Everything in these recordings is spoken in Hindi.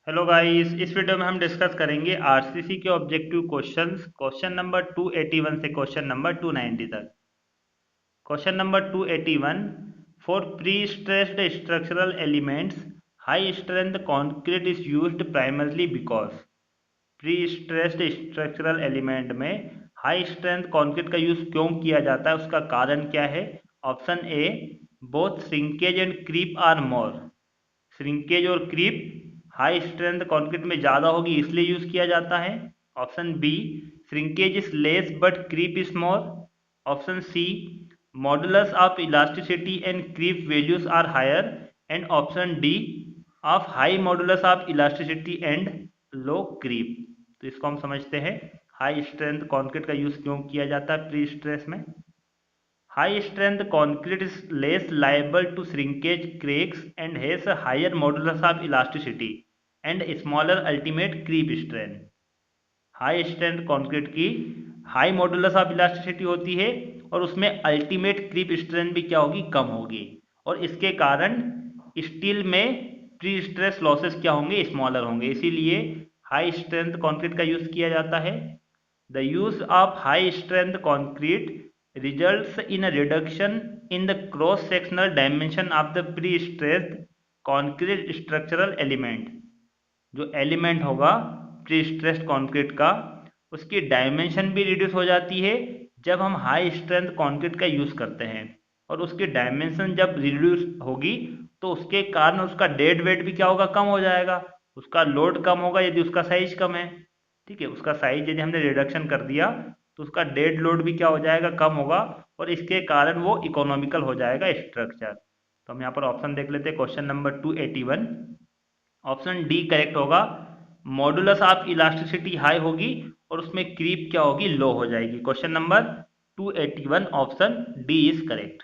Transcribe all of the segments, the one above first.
हेलो गाइस, इस वीडियो में हम डिस्कस करेंगे आरसीसी के ऑब्जेक्टिव क्वेश्चंस क्वेश्चन नंबर 281 से क्वेश्चन नंबर 290 तक। Question number 281, for pre stressed structural elements high strength concrete is used primarily because. Pre stressed structural element में हाई स्ट्रेंथ कंक्रीट का यूज क्यों किया जाता है, उसका कारण क्या है। Option A, both shrinkage and creep are more. Shrinkage और क्रीप हाई स्ट्रेंथ कंक्रीट में ज़्यादा होगी इसलिए यूज किया जाता है। Option B, shrinkage is less but creep is more. Option C, modulus of elasticity and creep values are higher. And option D, of high modulus of elasticity and low creep. तो इसको हम समझते हैं, हाई स्ट्रेंथ कंक्रीट का यूज क्यों किया जाता है प्री स्ट्रेस में। High strength concrete is less liable to shrinkage cracks and has a higher modulus of elasticity and smaller ultimate creep strength. High strength concrete की हाई मॉडुलस ऑफ इलास्टिसिटी होती है और उसमें अल्टीमेट क्रीप स्ट्रेंथ भी क्या होगी, कम होगी। और इसके कारण स्टील में प्री स्ट्रेस लॉसेस क्या होंगे, स्मॉलर होंगे। इसीलिए हाई स्ट्रेंथ कंक्रीट का यूज किया जाता है। The use of high-strength concrete results in a reduction in the cross-sectional dimension of the pre-stressed concrete structural element। जो एलिमेंट होगा प्री स्ट्रेस्ड कंक्रीट का, उसकी डायमेंशन भी रिड्यूस हो जाती है जब हम हाई स्ट्रेंथ कंक्रीट का यूज करते हैं। और उसकी डायमेंशन जब रिड्यूस होगी तो उसके कारण उसका डेड वेट भी क्या होगा, कम हो जाएगा। उसका लोड कम होगा यदि उसका साइज कम है। ठीक है, उसका साइज यदि हमने रिडक्शन कर दिया तो उसका डेड लोड भी क्या हो जाएगा, कम होगा। और इसके कारण वो इकोनॉमिकल हो जाएगा स्ट्रक्चर। तो हम यहाँ पर ऑप्शन देख लेते हैं, question number 281, option D correct होगा। मॉडुलस ऑफ इलास्टिसिटी हाई होगी और उसमें क्रीप क्या होगी, लो हो जाएगी। Question number 281 option D is correct.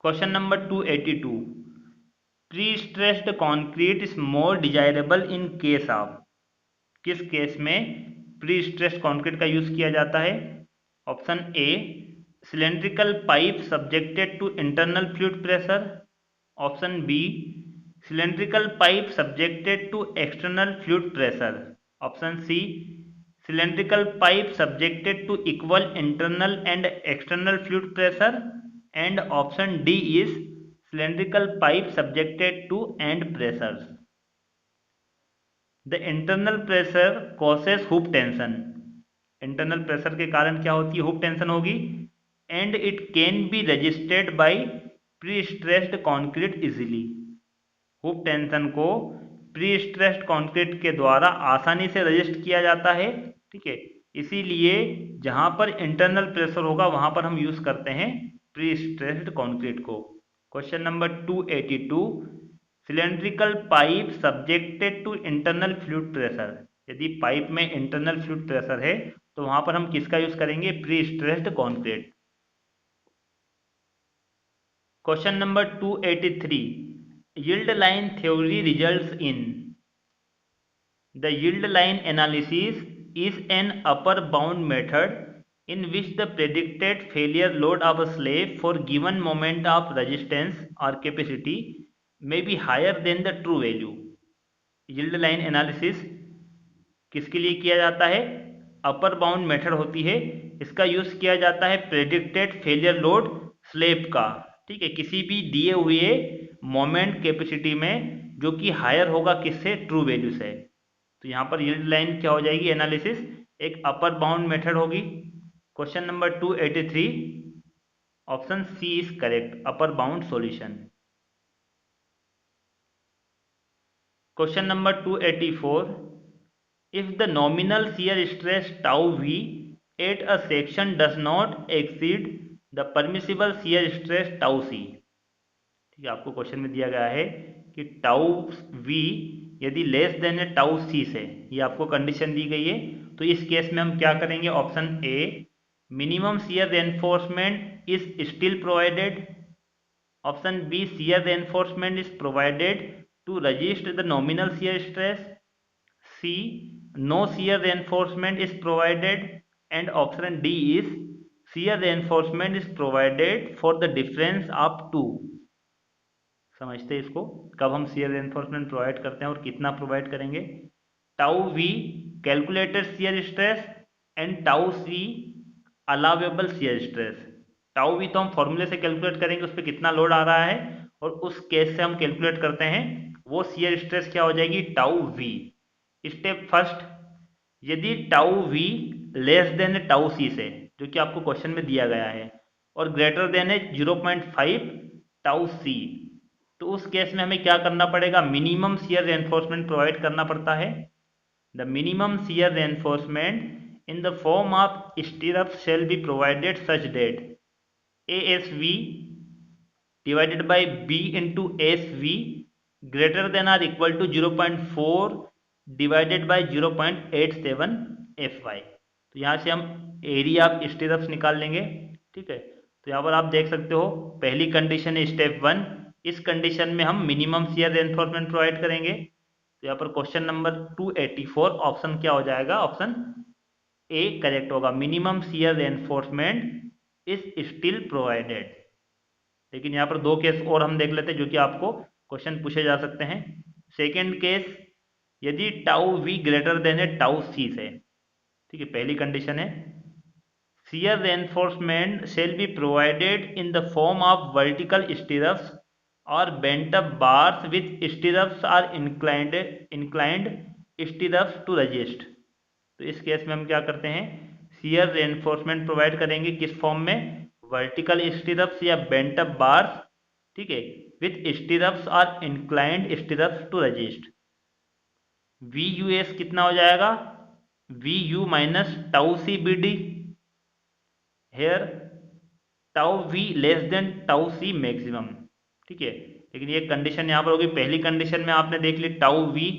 Question number 282, pre stressed concrete is more desirable in case of. किस केस में प्री स्ट्रेस्ड कंक्रीट का यूज किया जाता है। Option A, cylindrical pipe subjected to internal fluid pressure. Option B, cylindrical pipe subjected to external fluid pressure. Option C, cylindrical pipe subjected to equal internal and external fluid pressure. And option D is cylindrical pipe subjected to and pressures. The internal pressure causes hoop tension. Internal pressure के कारण क्या होती है, हुप टेंशन होगी। And it can be registered by pre stressed concrete easily. Hoop tension को प्री स्ट्रेस्ड कॉन्क्रीट के द्वारा आसानी से रजिस्ट किया जाता है। ठीक है, इसीलिए जहां पर इंटरनल प्रेशर होगा वहां पर हम यूज करते हैं प्री स्ट्रेस्ड कॉन्क्रीट को। Question number 282, cylindrical pipe subjected to internal fluid pressure. यदि पाइप में इंटरनल फ्लूइड प्रेशर है तो वहां पर हम किसका यूज करेंगे, pre stressed concrete. Question number 283, yield line theory results in। The yield line analysis is an upper bound method in which the predicted failure load of a slab for given moment of resistance or capacity may be higher than the true value। yield line analysis किसके लिए किया जाता है, अपर बाउंड मेथड होती है। इसका यूज किया जाता है प्रेडिक्टेड फेलियर लोड स्लेब का। ठीक है, किसी भी दिए हुए मोमेंट कैपेसिटी में जो कि हायर होगा किससे, ट्रू वैल्यू से। तो यहाँ पर यील्ड लाइन क्या हो जाएगी, एनालिसिस एक अपर बाउंड मेथड होगी। Question number 283 option C is correct, upper bound solution. Question number 284, if the nominal shear stress tau v at a section does not exceed the permissible shear stress tau c। ठीक है, आपको क्वेश्चन में दिया गया है कि टाउ v यदि लेस देन है टाउ c से, ये आपको कंडीशन दी गई है। तो इस केस में हम क्या करेंगे, option A, minimum shear reinforcement is still provided। Option B, shear reinforcement is provided to resist the nominal shear stress। C, no shear reinforcement is provided। and option D is shear reinforcement is provided for the difference of two। समझते हैं इसको, कब हम शियर रेनफोर्समेंट प्रोवाइड करते हैं और कितना प्रोवाइड करेंगे। Tau V calculated shear stress and tau C allowable shear stress. Tau V तो हम फॉर्मूले से कैलकुलेट करेंगे, उस पर कितना लोड आ रहा है, और उस केस से हम कैलकुलेट करते हैं वो शियर स्ट्रेस क्या हो जाएगी, टाउ वी। स्टेप फर्स्ट, यदि tau we less than tau c से, जो कि आपको क्वेश्चन में दिया गया है, और ग्रेटर देन है 0.5 टाउ सी, तो उस केस में हमें क्या करना पड़ेगा, मिनिमम शियर रेनफोर्समेंट प्रोवाइड करना पड़ता है। The minimum shear reinforcement in the form of stirrups shall be provided such that ASV divided by B into SV greater than or equal to 0.4 divided by 0.87 FY। तो यहाँ से हम एरिया ऑफ स्टिरप्स निकाल लेंगे। ठीक है, तो यहाँ पर आप देख सकते हो पहली कंडीशन है स्टेप 1, इस कंडीशन में हम मिनिमम शियर रेनफोर्समेंट प्रोवाइड करेंगे। तो यहाँ पर क्वेश्चन नंबर 284 ऑप्शन क्या हो जाएगा, ऑप्शन ए करेक्ट होगा, minimum shear reinforcement is still provided. लेकिन यहाँ पर दो केस और हम देख लेते हैं जो कि आपको क्वेश्चन पूछे जा सकते हैं। सेकेंड केस, यदि टाउ वी ग्रेटर देन है टाउ सी से। ठीक है, पहली कंडीशन है shear reinforcement shall be provided in the form of vertical stirrups और bent up bars with stirrups or inclined stirrups to resist. तो इस केस में हम क्या करते हैं, शियर रेनफोर्समेंट प्रोवाइड करेंगे किस फॉर्म में, वर्टिकल स्टिरप्स या बेंट अप बार्स, ठीक है, विथ स्टिरप्स और inclined stirrups to resist. V U S कितना हो जाएगा, V U minus tau C B D, here tau we less than tau C maximum. ठीक है, लेकिन ये कंडीशन यहाँ पर होगी, पहली कंडीशन में आपने देख ली टाउ वी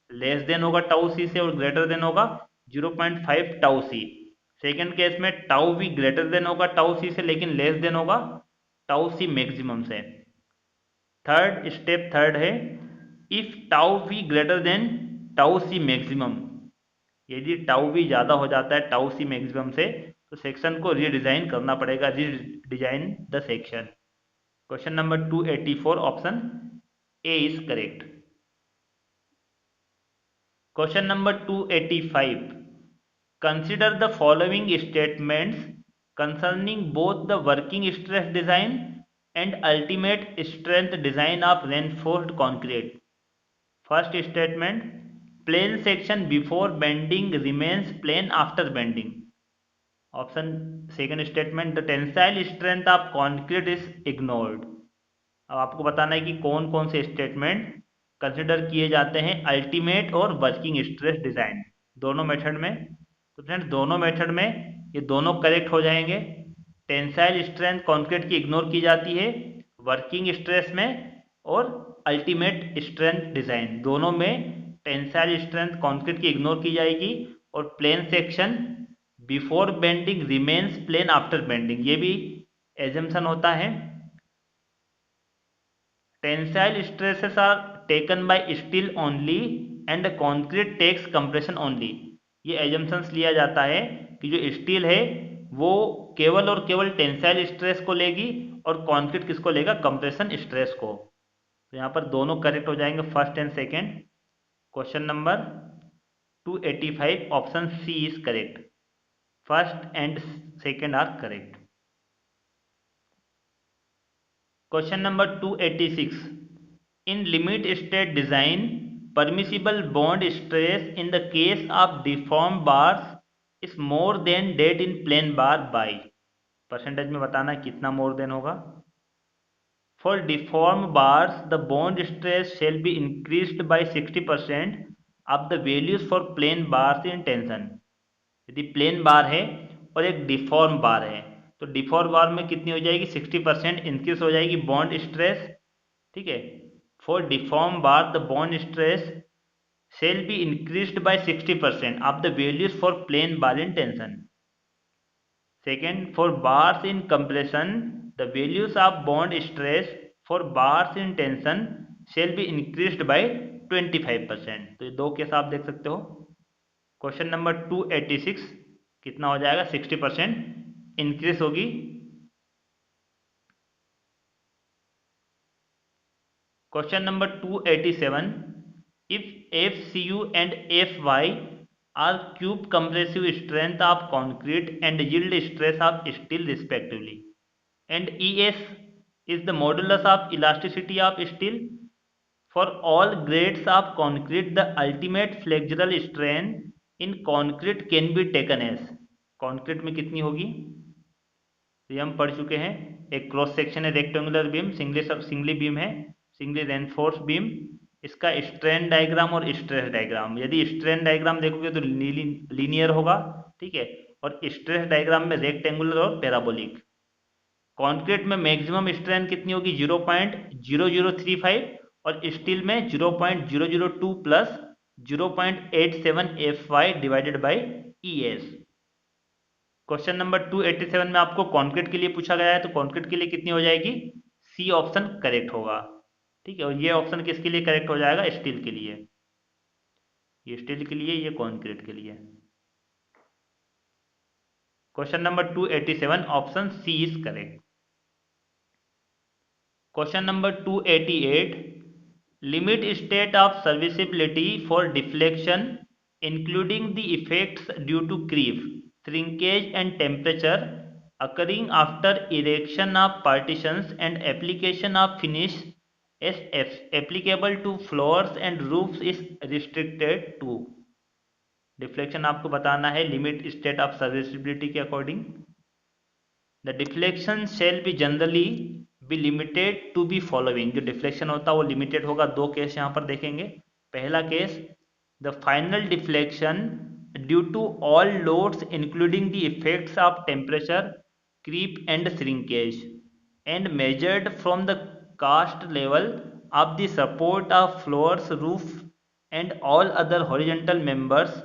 लेस देन होगा टाउ सी से और ग्रेटर देन होगा 0.5 टाउ सी। सेकेंड केस में टाउ वी ग्रेटर देन होगा टाउ सी से लेकिन लेस देन होगा टाउ सी मैक्सिमम से। थर्ड स्टेप थर्ड है, if tau v greater than tau C maximum, यदि टाउ वी ज्यादा हो जाता है टाउ सी मैक्सिमम से तो सेक्शन को रीडिजाइन करना पड़ेगा, redesign the section. Question number 284 option A is correct. Question number 285, consider the following statements concerning both the working stress design and ultimate strength design of reinforced concrete। First statement, plane section before bending remains plane after bending। Option second statement, the tensile strength of concrete is ignored. अब आपको बताना है कि कौन कौन से स्टेटमेंट कंसिडर किए जाते हैं अल्टीमेट और वर्किंग स्ट्रेस डिजाइन दोनों मेथड में। तो फ्रेंड्स दोनों मेथड में ये दोनों करेक्ट हो जाएंगे। टेंसाइल स्ट्रेंथ कॉन्क्रीट की इग्नोर की जाती है वर्किंग स्ट्रेस में, और अल्टीमेट स्ट्रेंथ डिजाइन दोनों में टेंसाइल स्ट्रेंथ कॉन्क्रीट की इग्नोर की जाएगी, और plane section before bending remains plane after bending, ये भी एजम्पशन होता है। Tensile stresses are taken by steel only and concrete takes compression only, ये एजम्पशंस लिया जाता है कि जो स्टील है वो केवल और केवल टेंसाइल स्ट्रेस को लेगी और कॉन्क्रीट किसको लेगा, कंप्रेशन स्ट्रेस को। तो यहाँ पर दोनों करेक्ट हो जाएंगे, first and second. Question number 285 option C is correct, first and second are correct. Question number 286, in limit state design permissible bond stress in the case of deformed bars is more than that in plain bar by, percentage में बताना कितना मोर देन होगा। For deformed bars the bond stress shall be increased by 60% of the values for plain bars in tension। यदि प्लेन बार है और एक डिफॉर्म बार है तो डिफॉर्म बार में कितनी हो जाएगी, 60% इंक्रीज हो जाएगी बॉन्ड स्ट्रेस। ठीक है, for deform bar the bond stress shall be increased by 60% of the values for plain bar in tension। Second, for bars in compression the values of bond stress for bars in tension shall be increased by 25%। तो ये दो केस आप देख सकते हो। क्वेश्चन नंबर 286 कितना हो जाएगा, 60% इंक्रीज होगी। Question number 287, if FCU and FY are cube compressive strength of concrete and yield stress of steel respectively, and ES is the modulus of elasticity of steel, for all grades of concrete the ultimate flexural strain in concrete can be taken as, concrete में कितनी होगी, ये हम पढ़ चुके हैं। एक क्रॉस सेक्शन है रेक्टेंगुलर बीम, सिंगली बीम है, सिंगली रेनफोर्स बीम, इसका स्ट्रेन डायग्राम और स्ट्रेस डायग्राम, यदि स्ट्रेन डायग्राम देखोगे तो लीनियर होगा, ठीक है, और स्ट्रेस डायग्राम में रेक्टेंगुलर और पैराबोलिक। कंक्रीट में मैक्सिमम स्ट्रेन कितनी होगी 0.0035 और स्टील में 0.002 plus 0.87 FY divided by ES। Question number 287 में आपको कंक्रीट के लिए पूछा गया है, तो कंक्रीट के लिए कितनी हो जाएगी, सी ऑप्शन करेक्ट होगा, ठीक है। और ये ऑप्शन किसके लिए करेक्ट हो जाएगा, स्टील के लिए, ये स्टील के लिए, ये कंक्रीट के लिए। Question number 287 option C is correct. Question number 288, limit state of serviceability for deflection including the effects due to creep, shrinkage and temperature occurring after erection of partitions and application of finish as applicable to floors and roofs is restricted to। Deflection आपको बताना है लिमिट स्टेट ऑफ सर्विसिबिलिटी के according. The deflection shall be generally be limited to be following, जो डिफ्लेक्शन होता है वो लिमिटेड होगा। दो केस यहाँ पर देखेंगे। पहला case, the final deflection due to all loads including the effects of temperature, creep and shrinkage, and measured from the cast level of the support of floors, roof and all other horizontal members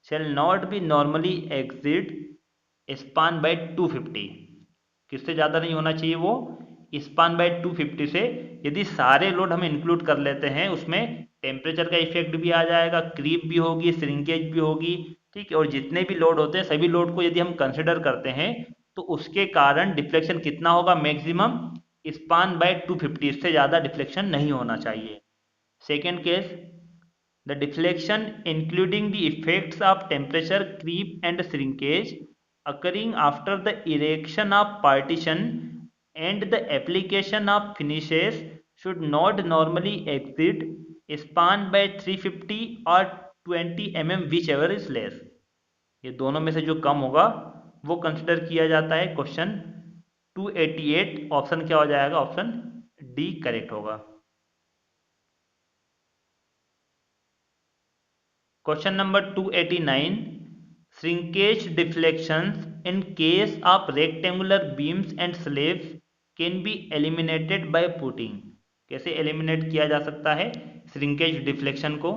shall not be normally exceed span by 250। किससे ज़्यादा नहीं होना चाहिए वो, स्पान बाय 250 से। यदि सारे लोड हम इंक्लूड कर लेते हैं, उसमें टेम्परेचर का इफेक्ट भी आ जाएगा, क्रीप भी होगी, श्रिंकेज भी होगी, ठीक है, और जितने भी लोड होते हैं सभी लोड को यदि हम कंसिडर करते हैं तो उसके कारण डिफ्लेक्शन कितना होगा, मैक्सिमम स्पान बाय 250, इससे ज़्यादा डिफ्लेक्शन नहीं होना चाहिए। Second case, the deflection including the effects of temperature, creep and shrinkage occurring after the erection of partition and the application of finishes should not normally exceed span by 350 or 20 mm whichever is less। ये दोनों में से जो कम होगा वो कंसिडर किया जाता है। क्वेश्चन 288 ऑप्शन क्या हो जाएगा, ऑप्शन डी करेक्ट होगा। Question number 289, shrinkage deflections in case of rectangular beams and slabs can be eliminated by putting। कैसे एलिमिनेट किया जा सकता है श्रिंकेज डिफ्लेक्शन को,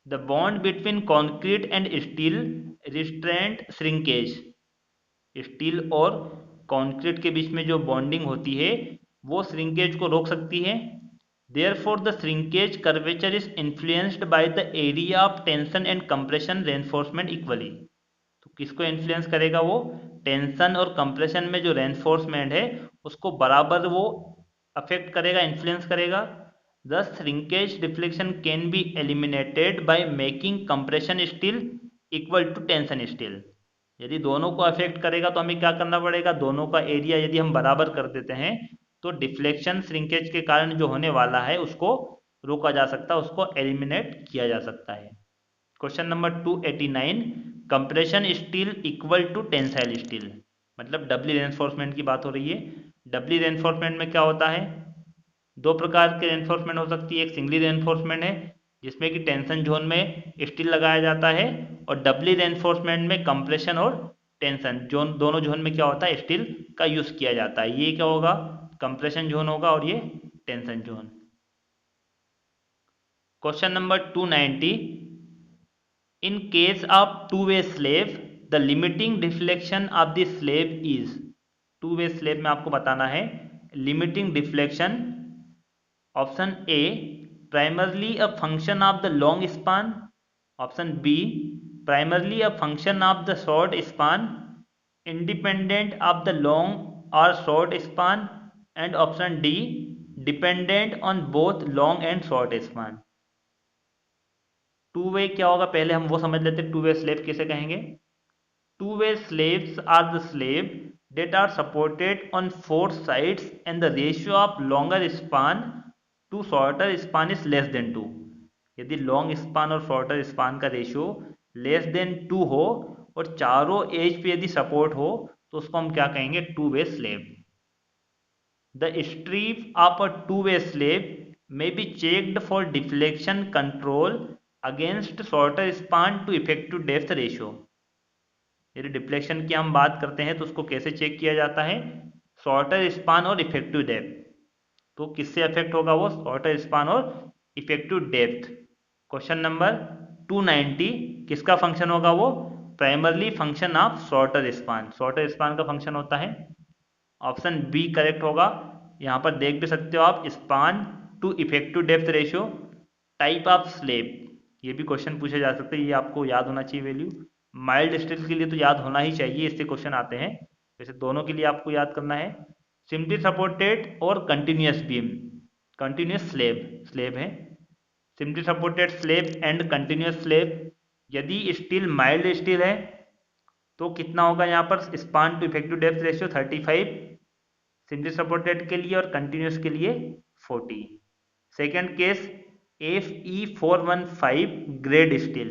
the bond between concrete and steel restraint shrinkage. Steel और कॉन्क्रीट के बीच में जो बॉन्डिंग होती है वो श्रिंकेज को रोक सकती है। Therefore, the shrinkage curvature is influenced by the area of tension and compression reinforcement equally। तो किसको इन्फ्लुएंस करेगा वो, टेंशन और कंप्रेशन में जो रेनफोर्समेंट है उसको बराबर वो अफेक्ट करेगा, इन्फ्लुएंस करेगा। Thus, shrinkage deflection can be eliminated by making compression steel equal to tension steel। यदि दोनों को अफेक्ट करेगा तो हमें क्या करना पड़ेगा, दोनों का एरिया यदि हम बराबर कर देते हैं तो डिफ्लेक्शन श्रिंकेज के कारण जो होने वाला है उसको रोका जा सकता है, उसको एलिमिनेट किया जा सकता है। Question number 289, compression steel equal to tensile steel, मतलब डबली रेनफोर्समेंट की बात हो रही है। डबली रेनफोर्समेंट में क्या होता है, दो प्रकार के रेनफोर्समेंट हो सकती है। एक सिंगली रेनफोर्समेंट है जिसमें कि टेंशन जोन में स्टील लगाया जाता है, और डबली रेनफोर्समेंट में कंप्रेशन और टेंशन जोन दोनों जोन में क्या होता है, स्टील का यूज किया जाता है। ये क्या होगा, कंप्रेशन जोन होगा और ये tension zone. Question number 290, in case of two way slab the limiting deflection of the slab is. Two way slab में आपको बताना है limiting deflection. Option A, primarily a function of the long span. Option B, primarily a function of the short span independent of the long और short span. And option D, dependent on both long and short span. Two way क्या होगा, पहले हम वो समझ लेते हैं टू वे स्लेव किसे कहेंगे। Two way slabs are the slab that are supported on four sides and the ratio of longer span to shorter span is less than 2। यदि लॉन्ग स्पान और शॉर्टर स्पान का रेशियो लेस देन 2 हो और चारों एज पे यदि सपोर्ट हो तो उसको हम क्या कहेंगे, two way slab. The strip of a two way slab may be checked for deflection control against shorter span to effective depth ratio। यदि डिफ्लेक्शन की हम बात करते हैं तो उसको कैसे चेक किया जाता है, शॉर्टर स्पान और इफेक्टिव डेप्थ। तो किससे अफेक्ट होगा वो, शॉर्टर स्पान और इफेक्टिव डेप्थ। क्वेश्चन नंबर 290 किसका फंक्शन होगा, वो primarily function of shorter span. Shorter span का फंक्शन होता है, ऑप्शन बी करेक्ट होगा। यहाँ पर देख भी सकते हो आप, span to effective depth ratio, type of slab, ये भी क्वेश्चन पूछे जा सकते हैं, ये आपको याद होना चाहिए वैल्यू। माइल्ड स्टील के लिए तो याद होना ही चाहिए, इससे क्वेश्चन आते हैं, वैसे दोनों के लिए आपको याद करना है। सिंपली सपोर्टेड और कंटिन्यूस बीम, कंटिन्यूस स्लेब है, simply supported slab and continuous slab. यदि स्टील माइल्ड स्टील है तो कितना होगा यहाँ पर, span to effective depth ratio 35 simply supported के लिए और कंटिन्यूस के लिए 40। Second case Fe415 grade steel,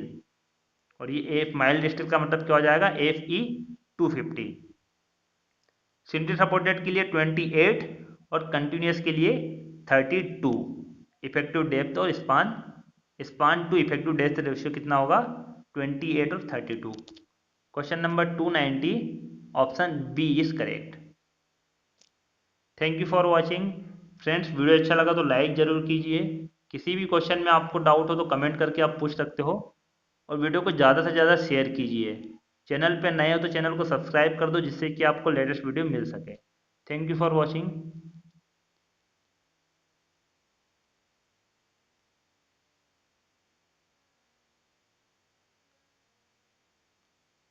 और ये एफ माइल्ड स्टील का मतलब क्या हो जाएगा, Fe250। सिंपली सपोर्टेड के लिए 28 और कंटिन्यूस के लिए 32। इफेक्टिव डेप्थ और span to effective depth ratio कितना होगा, 28 और 32। Question number 290 option B is correct. Thank you for watching friends. Video अच्छा लगा तो लाइक जरूर कीजिए। किसी भी क्वेश्चन में आपको डाउट हो तो कमेंट करके आप पूछ सकते हो, और वीडियो को ज़्यादा से ज़्यादा शेयर कीजिए। चैनल पे नए हो तो चैनल को सब्सक्राइब कर दो, जिससे कि आपको लेटेस्ट वीडियो मिल सके। Thank you for watching.